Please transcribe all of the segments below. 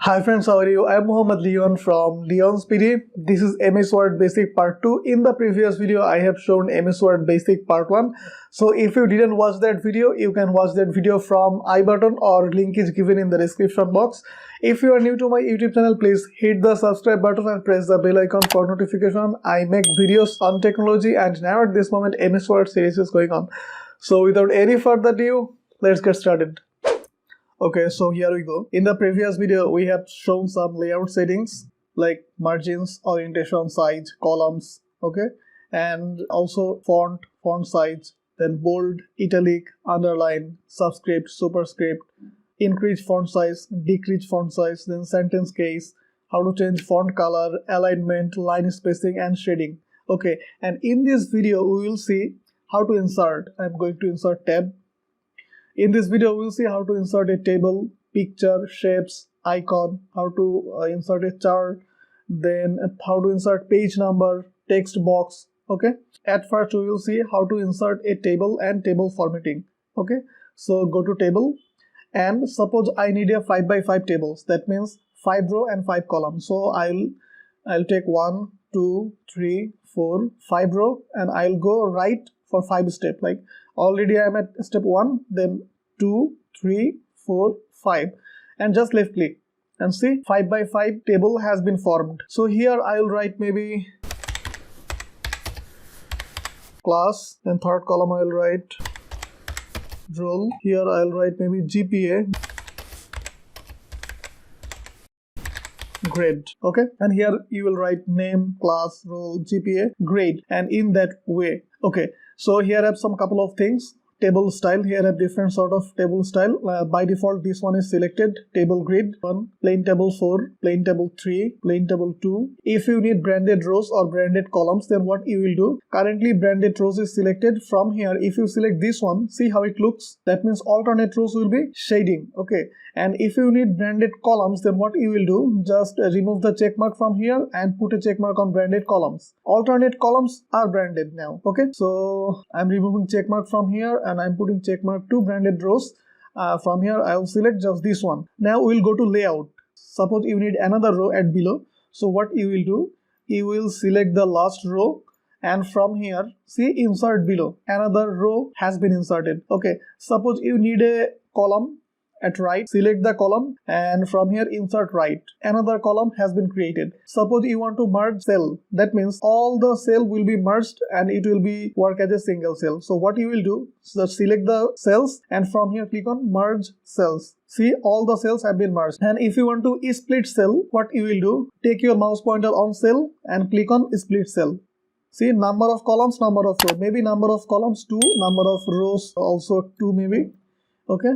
Hi friends, how are you? I am Mohammad Leon from LeonsBD. This is MS Word Basic Part 2. In the previous video, I have shown MS Word Basic Part 1. So if you didn't watch that video, you can watch that video from I button or link is given in the description box. If you are new to my YouTube channel, please hit the subscribe button and press the bell icon for notification. I make videos on technology and now at this moment MS Word series is going on. So without any further ado, let's get started. Okay, so here we go. In the previous video, we have shown some layout settings like margins, orientation, size, columns, okay, and also font size, then bold, italic, underline, subscript, superscript, increase font size, decrease font size, then sentence case, how to change font color, alignment, line spacing, and shading. Okay, and in this video, we will see how to insert. I'm going to insert tab. In this video, we'll see how to insert a table, picture, shapes, icon, how to insert a chart, then how to insert page number, text box, okay. At first, we will see how to insert a table and table formatting, okay. So go to table and suppose I need a 5 by 5 tables. That means 5 row and 5 columns. So I'll take 1, 2, 3, 4, 5 row and I'll go right for 5 steps. Like already I'm at step 1, then 2, 3, 4, 5 and just left click and see 5 by 5 table has been formed. So here I'll write maybe class, then third column I'll write roll, here I'll write maybe GPA, grade, okay, and here you will write name, class, role, GPA, grade, and in that way. Okay, so here I have some couple of things. Table style, here I have different sort of table style. By default this one is selected, table grid 1, plain table 4, plain table 3, plain table 2. If you need branded rows or branded columns, then what you will do, currently branded rows is selected. From here if you select this one, see how it looks, that means alternate rows will be shading, okay. And if you need branded columns, then what you will do, just remove the check mark from here and put a check mark on branded columns. Alternate columns are branded now, okay. So I'm removing check mark from here and I'm putting check mark to branded rows. From here I'll select just this one. Now we'll go to layout. Suppose you need another row at below. So what you will do, you will select the last row and from here see insert below. Another row has been inserted, okay. Suppose you need a column at right, select the column and from here insert right. Another column has been created. Suppose you want to merge cell, that means all the cell will be merged and it will be work as a single cell. So what you will do, so select the cells and from here click on merge cells. See, all the cells have been merged. And if you want to split cell, what you will do, take your mouse pointer on cell and click on split cell. See, number of columns, number of rows, maybe number of columns 2, number of rows also 2 maybe, okay.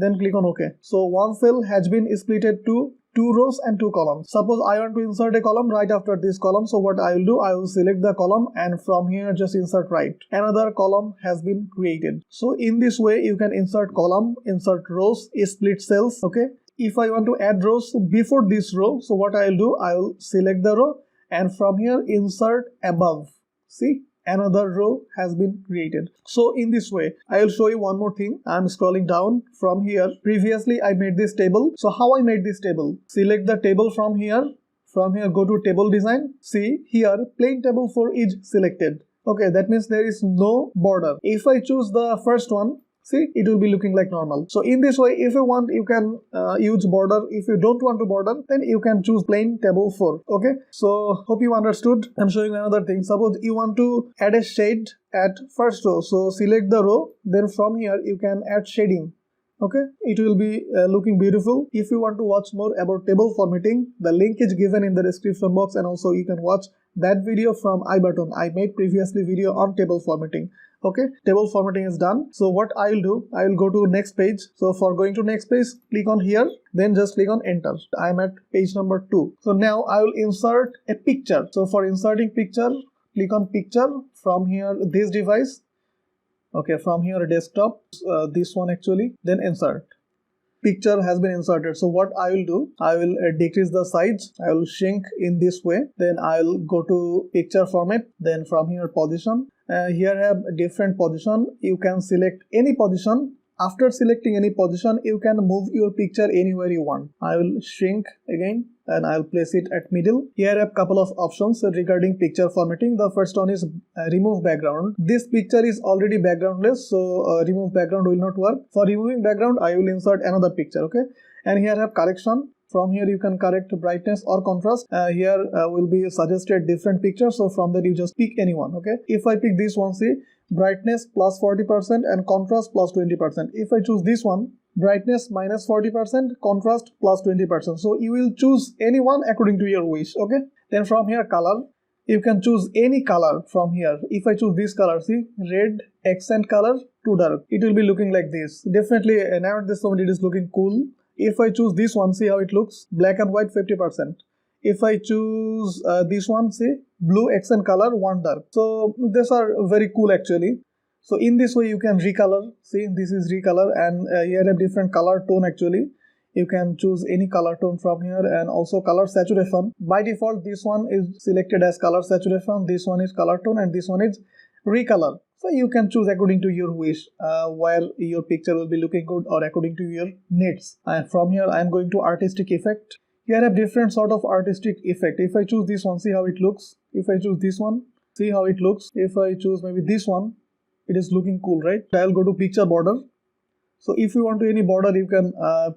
Then click on OK. So one cell has been splitted to 2 rows and 2 columns. Suppose I want to insert a column right after this column. So what I will do, I will select the column and from here just insert right. Another column has been created. So in this way you can insert column, insert rows, split cells, okay. If I want to add rows before this row, so what I will do, I will select the row and from here insert above. See, another row has been created. So in this way, I will show you one more thing. I'm scrolling down from here. Previously, I made this table. So how I made this table? Select the table from here. From here, go to table design. See here, plain table 4 is selected. Okay, that means there is no border. If I choose the first one, see, it will be looking like normal. So in this way, if you want, you can use border. If you don't want to border, then you can choose plain table 4. Okay. So hope you understood. I'm showing another thing. Suppose you want to add a shade at first row. So select the row. Then from here, you can add shading. Okay. It will be looking beautiful. If you want to watch more about table formatting, the link is given in the description box and also you can watch that video from I button. I made previously video on table formatting. Okay, table formatting is done. So what I will do, I will go to next page. So for going to next page, click on here, then just click on enter. I am at page number 2. So now I will insert a picture. So for inserting picture, click on picture. From here, this device. Okay, from here desktop, this one actually, then insert. Picture has been inserted. So what I will do, I will decrease the size. I will shrink in this way. Then I will go to picture format. Then from here position. Here I have different position. You can select any position After selecting any position, you can move your picture anywhere you want. I will shrink again and I'll place it at middle. Here I have couple of options regarding picture formatting. The first one is remove background. This picture is already backgroundless, so remove background will not work. For removing background, I will insert another picture, okay? And here I have correction. From here you can correct brightness or contrast. Here will be suggested different pictures, so from that you just pick anyone, okay? If I pick this one, see, brightness plus 40% and contrast plus 20%. If I choose this one, brightness minus 40%, contrast plus 20%. So you will choose any one according to your wish, okay? Then from here, color. You can choose any color from here. If I choose this color, see, red accent color, too dark, it will be looking like this. Definitely now at this moment it is looking cool. If I choose this one, see how it looks, black and white 50%. If I choose this one, see, blue accent color, 1 dark. So these are very cool actually. So in this way you can recolor. See, this is recolor, and here have different color tone actually. You can choose any color tone from here, and also color saturation. By default, this one is selected as color saturation, this one is color tone, and this one is recolor. So you can choose according to your wish where your picture will be looking good or according to your needs. And from here I am going to artistic effect. Here I have different sort of artistic effect. If I choose this one, see how it looks. If I choose this one, see how it looks. If I choose maybe this one, it is looking cool, right? I'll go to picture border. So if you want to any border, you can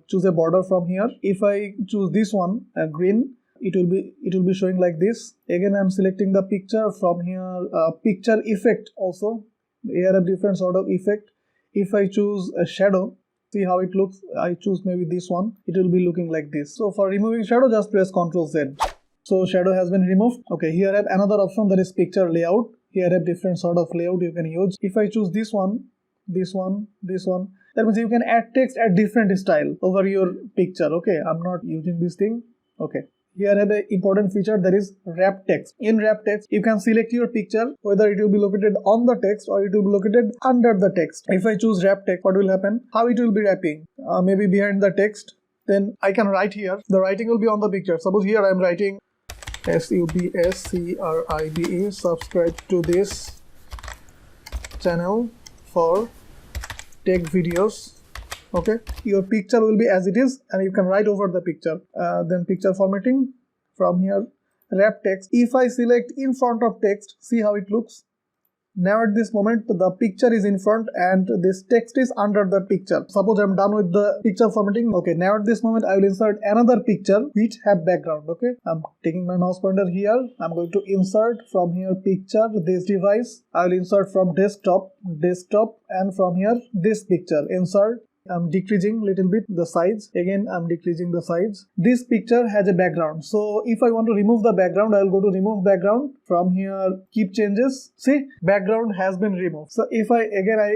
choose a border from here. If I choose this one, green, it will be showing like this. Again, I'm selecting the picture from here. Picture effect also. Here are different sort of effect. If I choose a shadow, see how it looks. I choose maybe this one. It will be looking like this. So for removing shadow, just press Ctrl Z. So shadow has been removed. Okay, here I have another option, that is picture layout. Here I have different sort of layout you can use. If I choose this one, this one, this one, that means you can add text at different style over your picture. Okay, I'm not using this thing. Okay. Here I have an important feature, that is wrap text. In wrap text, you can select your picture, whether it will be located on the text or it will be located under the text. If I choose wrap text, what will happen? How it will be wrapping? Maybe behind the text. Then I can write here. The writing will be on the picture. Suppose here I am writing SUBSCRIBE, subscribe to this channel for tech videos. Okay, your picture will be as it is and you can write over the picture. Then picture formatting, from here wrap text. If I select in front of text, see how it looks. Now at this moment the picture is in front and this text is under the picture. Suppose I'm done with the picture formatting. Okay, now at this moment I will insert another picture which have background. Okay, I'm taking my mouse pointer here. I'm going to insert from here picture, this device. I will insert from desktop, and from here this picture, insert. I'm decreasing little bit the size. Again, I'm decreasing the size. This picture has a background. So if I want to remove the background, I'll go to remove background. From here, keep changes. See, background has been removed. So if I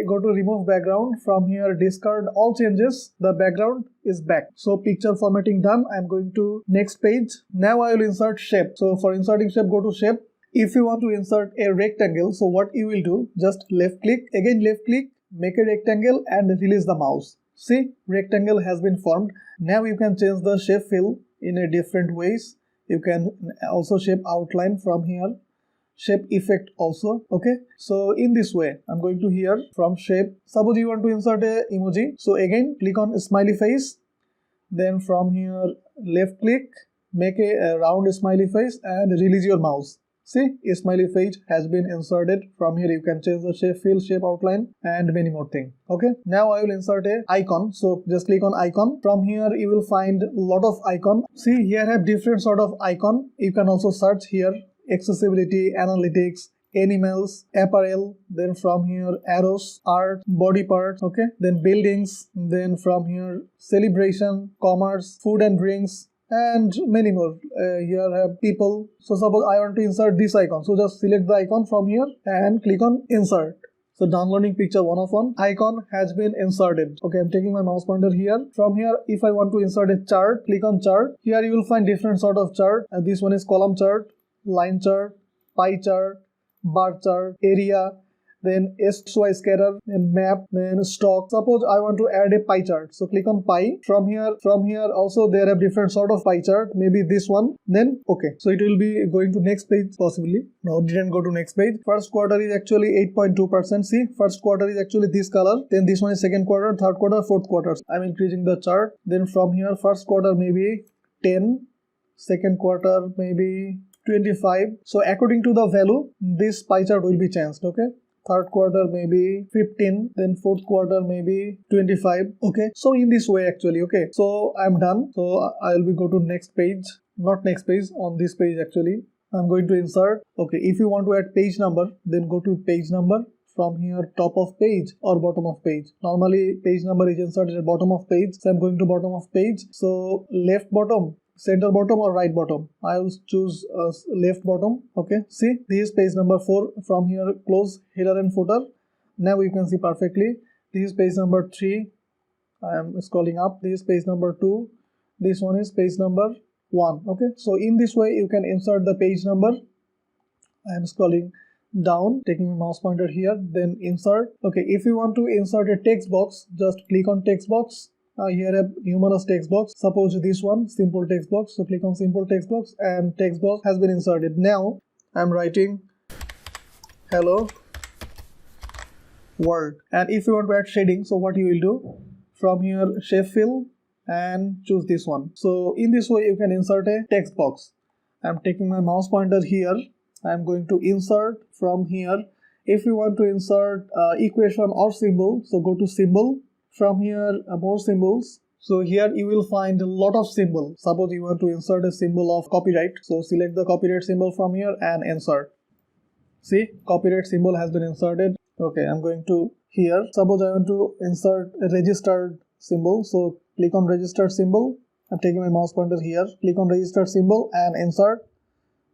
go to remove background, from here discard all changes, the background is back. So picture formatting done. I'm going to next page. Now I will insert shape. So for inserting shape, go to shape. If you want to insert a rectangle, so what you will do, just left click, again left click, make a rectangle and release the mouse. See, rectangle has been formed. Now you can change the shape fill in a different ways. You can also shape outline from here, shape effect also. Okay, so in this way I'm going to here from shape. Suppose you want to insert a emoji, so again click on smiley face, then from here left click, make a round smiley face and release your mouse. See, a smiley face has been inserted. From here you can change the shape fill, shape outline and many more things. Okay, now I will insert a icon. So just click on icon. From here you will find a lot of icon. See, here have different sort of icon. You can also search here accessibility, analytics, animals, apparel, then from here arrows, art, body parts, okay, then buildings, then from here celebration, commerce, food and drinks, and many more. Here have people. So suppose I want to insert this icon, so just select the icon from here and click on insert. So downloading picture 1 of 1 icon has been inserted. Okay, I'm taking my mouse pointer here. From here, if I want to insert a chart, click on chart. Here you will find different sort of chart. This one is column chart, line chart, pie chart, bar chart, area, then SY scatter, then map, then stock. Suppose I want to add a pie chart. So click on pie. From here also there are different sort of pie chart. Maybe this one. Then okay. So it will be going to next page possibly. No, didn't go to next page. First quarter is actually 8.2%. See, first quarter is actually this color. Then this one is second quarter, third quarter, fourth quarter. I'm increasing the chart. Then from here, first quarter maybe 10, second quarter maybe 25. So according to the value, this pie chart will be changed. Okay. Third quarter maybe 15, then fourth quarter maybe 25. Okay, so in this way actually. Okay, so I'm done. So I will be go to next page, not next page, on this page actually. I'm going to insert. Okay, if you want to add page number, then go to page number. From here, top of page or bottom of page. Normally page number is inserted at bottom of page, so I'm going to bottom of page. So left bottom, center bottom or right bottom. I will choose left bottom. Okay, see, this is page number 4. From here, close header and footer. Now you can see perfectly. This is page number 3. I am scrolling up. This is page number 2. This one is page number 1. Okay, so in this way you can insert the page number. I am scrolling down, taking my mouse pointer here, then insert. Okay, if you want to insert a text box, just click on text box. Here a numerous text box. Suppose this one, simple text box. So click on simple text box and text box has been inserted. Now I'm writing hello world. And if you want to add shading, so what you will do, from here shape fill and choose this one. So in this way you can insert a text box. I'm taking my mouse pointer here. I'm going to insert from here. If you want to insert equation or symbol, so go to symbol. From here, more symbols. So here you will find a lot of symbols. Suppose you want to insert a symbol of copyright. So select the copyright symbol from here and insert. See, copyright symbol has been inserted. Okay, I'm going to here. Suppose I want to insert a registered symbol. So click on registered symbol. I'm taking my mouse pointer here. Click on registered symbol and insert.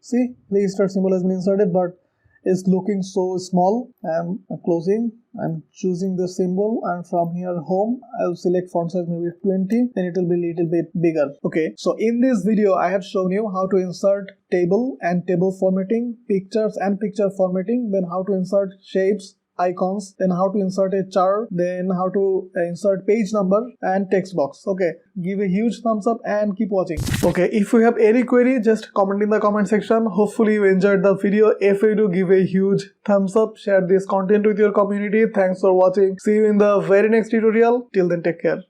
See, registered symbol has been inserted, but it's looking so small. I'm closing. I'm choosing the symbol, and from here home I'll select font size maybe 20, then it will be a little bit bigger. Okay, so in this video I have shown you how to insert table and table formatting, pictures and picture formatting, then how to insert shapes, icons, then how to insert a chart, then how to insert page number and text box. Okay, give a huge thumbs up and keep watching. Okay, if you have any query, just comment in the comment section. Hopefully you enjoyed the video. If you do, give a huge thumbs up, share this content with your community. Thanks for watching. See you in the very next tutorial. Till then, take care.